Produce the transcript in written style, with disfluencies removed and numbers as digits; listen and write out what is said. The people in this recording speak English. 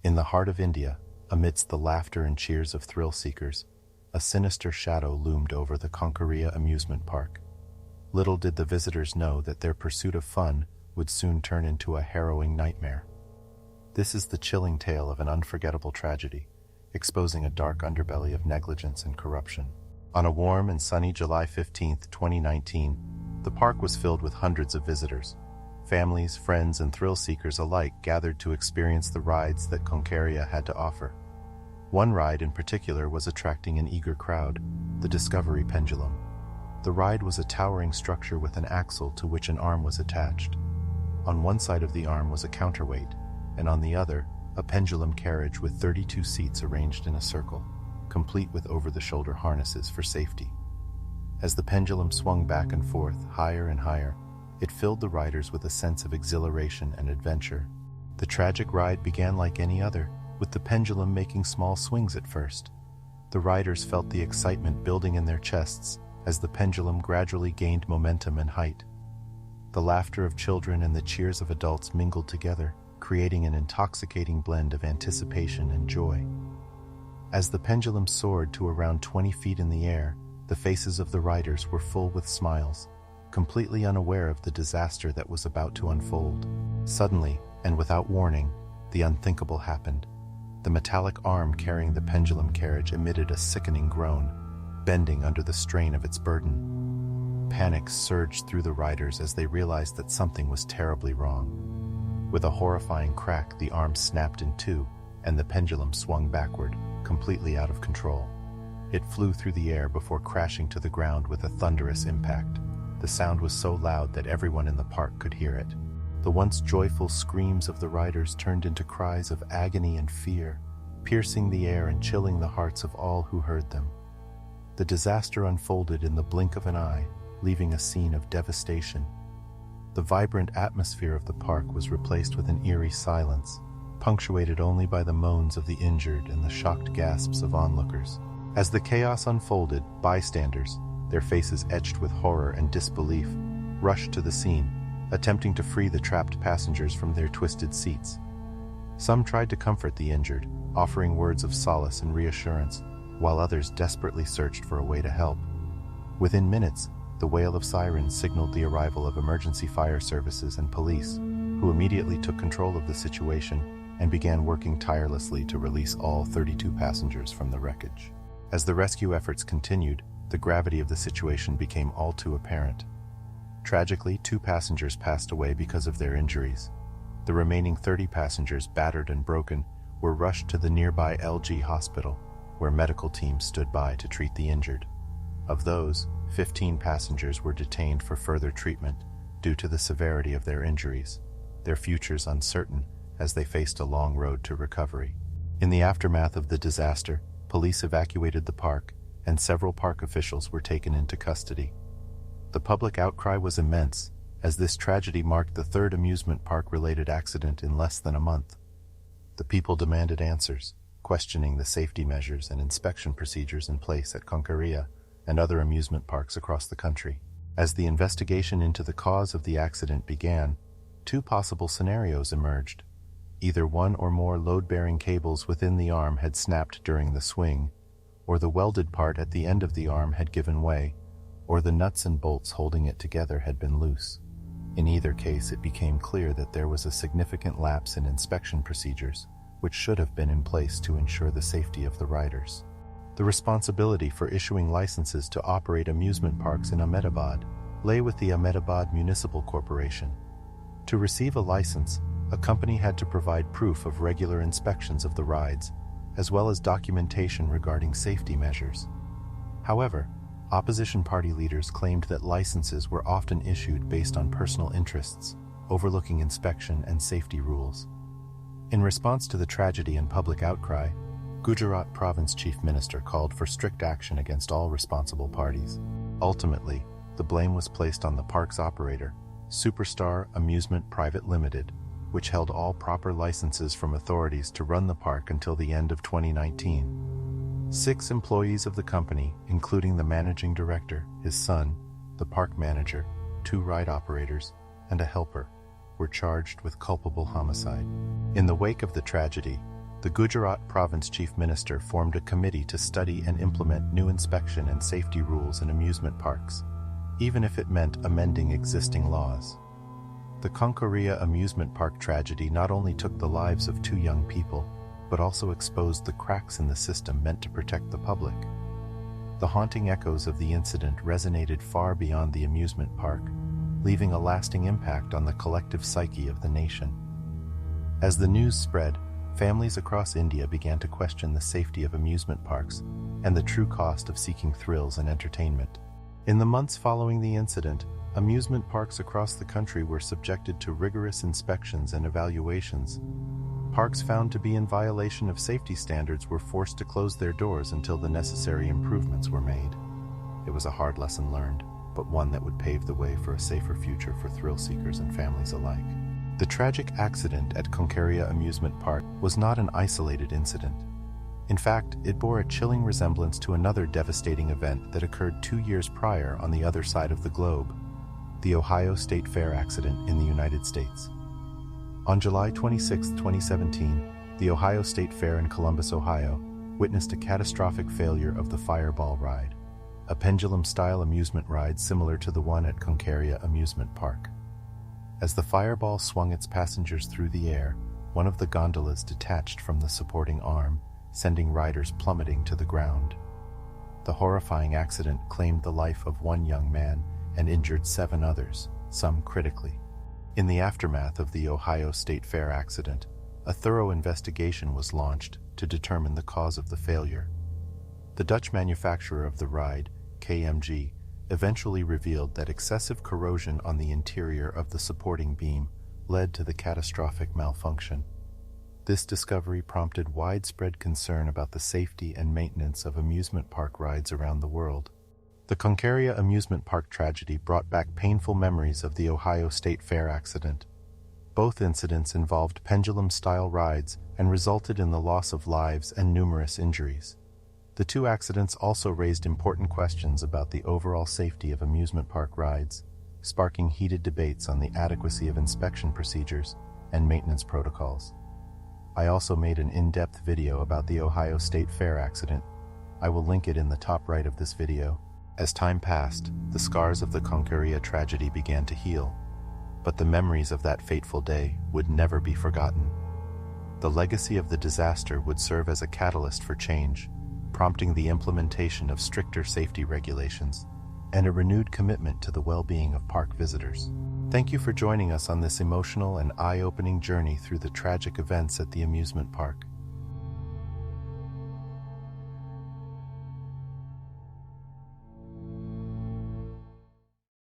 In the heart of India, amidst the laughter and cheers of thrill-seekers, a sinister shadow loomed over the Conqueria Amusement Park. Little did the visitors know that their pursuit of fun would soon turn into a harrowing nightmare. This is the chilling tale of an unforgettable tragedy, exposing a dark underbelly of negligence and corruption. On a warm and sunny July 15, 2019, the park was filled with hundreds of visitors. Families, friends, and thrill-seekers alike gathered to experience the rides that Conqueria had to offer. One ride in particular was attracting an eager crowd, the Discovery Pendulum. The ride was a towering structure with an axle to which an arm was attached. On one side of the arm was a counterweight, and on the other, a pendulum carriage with 32 seats arranged in a circle, complete with over-the-shoulder harnesses for safety. As the pendulum swung back and forth, higher and higher, it filled the riders with a sense of exhilaration and adventure. The tragic ride began like any other, with the pendulum making small swings at first. The riders felt the excitement building in their chests as the pendulum gradually gained momentum and height. The laughter of children and the cheers of adults mingled together, creating an intoxicating blend of anticipation and joy. As the pendulum soared to around 20 feet in the air, the faces of the riders were full with smiles, completely unaware of the disaster that was about to unfold. Suddenly, and without warning, the unthinkable happened. The metallic arm carrying the pendulum carriage emitted a sickening groan, bending under the strain of its burden. Panic surged through the riders as they realized that something was terribly wrong. With a horrifying crack, the arm snapped in two, and the pendulum swung backward, completely out of control. It flew through the air before crashing to the ground with a thunderous impact. The sound was so loud that everyone in the park could hear it. The once joyful screams of the riders turned into cries of agony and fear, piercing the air and chilling the hearts of all who heard them. The disaster unfolded in the blink of an eye, leaving a scene of devastation. The vibrant atmosphere of the park was replaced with an eerie silence, punctuated only by the moans of the injured and the shocked gasps of onlookers. As the chaos unfolded, bystanders, their faces etched with horror and disbelief, rushed to the scene, attempting to free the trapped passengers from their twisted seats. Some tried to comfort the injured, offering words of solace and reassurance, while others desperately searched for a way to help. Within minutes, the wail of sirens signaled the arrival of emergency fire services and police, who immediately took control of the situation and began working tirelessly to release all 32 passengers from the wreckage. As the rescue efforts continued, the gravity of the situation became all too apparent. Tragically, 2 passengers passed away because of their injuries. The remaining 30 passengers, battered and broken, were rushed to the nearby LG hospital, where medical teams stood by to treat the injured. Of those, 15 passengers were detained for further treatment due to the severity of their injuries, their futures uncertain as they faced a long road to recovery. In the aftermath of the disaster, police evacuated the park, and several park officials were taken into custody. The public outcry was immense, as this tragedy marked the 3rd amusement park-related accident in less than a month. The people demanded answers, questioning the safety measures and inspection procedures in place at Conqueria and other amusement parks across the country. As the investigation into the cause of the accident began, 2 possible scenarios emerged. Either one or more load-bearing cables within the arm had snapped during the swing, or the welded part at the end of the arm had given way, or the nuts and bolts holding it together had been loose. In either case, it became clear that there was a significant lapse in inspection procedures, which should have been in place to ensure the safety of the riders. The responsibility for issuing licenses to operate amusement parks in Ahmedabad lay with the Ahmedabad Municipal Corporation. To receive a license, a company had to provide proof of regular inspections of the rides, as well as documentation regarding safety measures. However, opposition party leaders claimed that licenses were often issued based on personal interests, overlooking inspection and safety rules. In response to the tragedy and public outcry, Gujarat Province Chief Minister called for strict action against all responsible parties. Ultimately, the blame was placed on the park's operator, Superstar Amusement Private Limited, which held all proper licenses from authorities to run the park until the end of 2019. 6 employees of the company, including the managing director, his son, the park manager, 2 ride operators, and a helper, were charged with culpable homicide. In the wake of the tragedy, the Gujarat Province Chief Minister formed a committee to study and implement new inspection and safety rules in amusement parks, even if it meant amending existing laws. The Conqueria Amusement Park tragedy not only took the lives of 2 young people, but also exposed the cracks in the system meant to protect the public. The haunting echoes of the incident resonated far beyond the amusement park, leaving a lasting impact on the collective psyche of the nation. As the news spread, families across India began to question the safety of amusement parks and the true cost of seeking thrills and entertainment. In the months following the incident, amusement parks across the country were subjected to rigorous inspections and evaluations. Parks found to be in violation of safety standards were forced to close their doors until the necessary improvements were made. It was a hard lesson learned, but one that would pave the way for a safer future for thrill seekers and families alike. The tragic accident at Conqueria Amusement Park was not an isolated incident. In fact, it bore a chilling resemblance to another devastating event that occurred 2 years prior on the other side of the globe, the Ohio State Fair accident in the United States. On July 26, 2017, the Ohio State Fair in Columbus, Ohio, witnessed a catastrophic failure of the Fireball ride, a pendulum-style amusement ride similar to the one at Conqueria Amusement Park. As the Fireball swung its passengers through the air, one of the gondolas detached from the supporting arm, sending riders plummeting to the ground. The horrifying accident claimed the life of 1 young man and injured 7 others, some critically. In the aftermath of the Ohio State Fair accident, a thorough investigation was launched to determine the cause of the failure. The Dutch manufacturer of the ride, KMG, eventually revealed that excessive corrosion on the interior of the supporting beam led to the catastrophic malfunction. This discovery prompted widespread concern about the safety and maintenance of amusement park rides around the world. The Conqueria Amusement Park tragedy brought back painful memories of the Ohio State Fair accident. Both incidents involved pendulum-style rides and resulted in the loss of lives and numerous injuries. The 2 accidents also raised important questions about the overall safety of amusement park rides, sparking heated debates on the adequacy of inspection procedures and maintenance protocols. I also made an in-depth video about the Ohio State Fair accident. I will link it in the top right of this video. As time passed, the scars of the Conqueria tragedy began to heal, but the memories of that fateful day would never be forgotten. The legacy of the disaster would serve as a catalyst for change, prompting the implementation of stricter safety regulations and a renewed commitment to the well-being of park visitors. Thank you for joining us on this emotional and eye-opening journey through the tragic events at the amusement park.